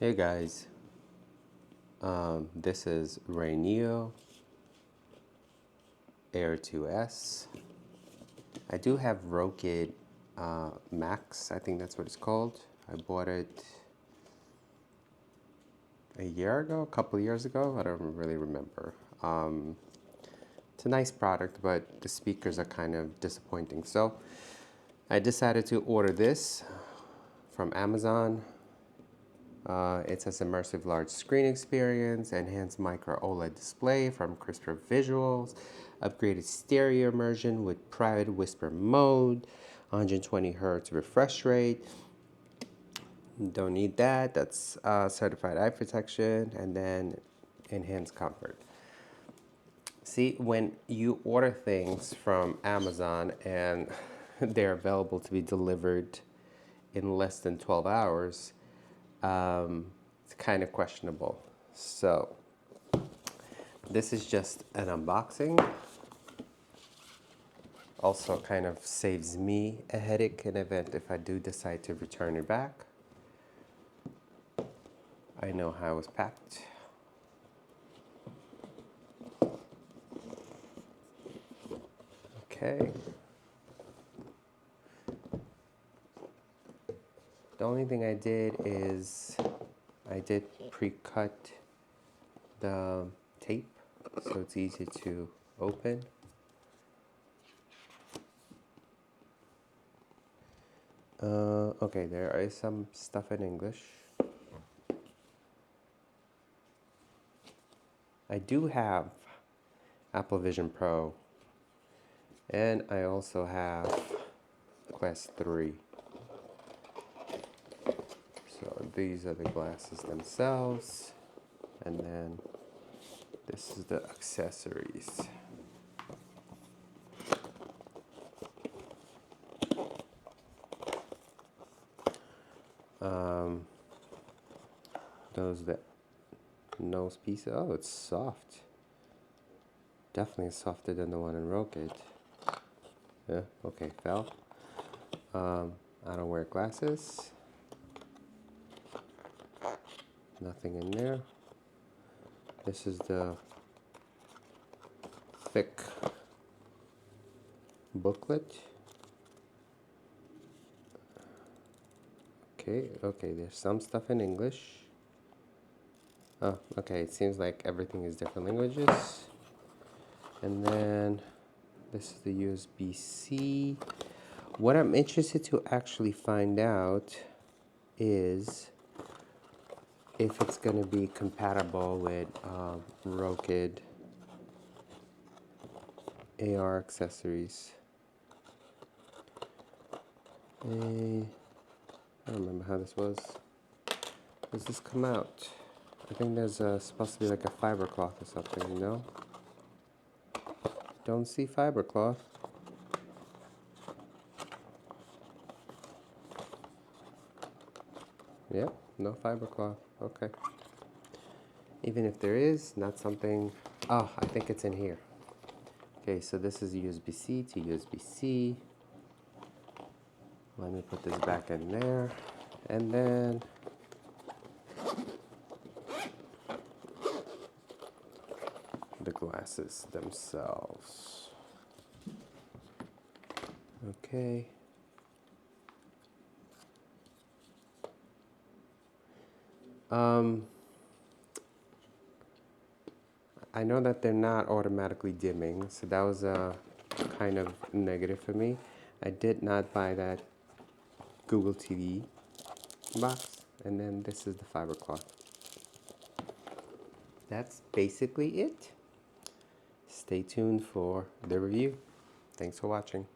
Hey guys, this is RayNeo Air 2S. I do have Rokid Max, I think that's what it's called. I bought it a year ago, a couple of years ago, I don't really remember. It's a nice product, but the speakers are kind of disappointing. So I decided to order this from Amazon. It says immersive large screen experience, enhanced micro OLED display from crisper visuals, upgraded stereo immersion with private whisper mode, 120 hertz refresh rate. Don't need that. That's certified eye protection, and then enhanced comfort. See, when you order things from Amazon and they're available to be delivered in less than 12 hours, it's kind of questionable. So this is just an unboxing. Also kind of saves me a headache in event if I do decide to return it back. I know how it was packed. Okay. The only thing I did is I did pre-cut the tape so it's easy to open. Okay, there is some stuff in English. I do have Apple Vision Pro, and I also have Quest 3. So these are the glasses themselves, and then this is the accessories. Those the nose piece. Oh, it's soft. Definitely softer than the one in Rokid. Yeah, okay, fell. I don't wear glasses. Nothing in there. This is the thick booklet. Okay, there's some stuff in English. Oh, okay, it seems like everything is different languages. And then this is the USB-C. What I'm interested to actually find out is if it's going to be compatible with Rokid AR accessories. I don't remember how this was. Does this come out? I think there's supposed to be like a fiber cloth or something, you know? Don't see fiber cloth. Yep, no fiber cloth. Okay. Even if there is, not something. Oh, I think it's in here. Okay, so this is USB-C to USB-C. Let me put this back in there. And then the glasses themselves. Okay. I know that they're not automatically dimming, so that was a kind of negative for me. I did not buy that Google TV box, and then this is the fiber cloth. That's basically it. Stay tuned for the review. Thanks for watching.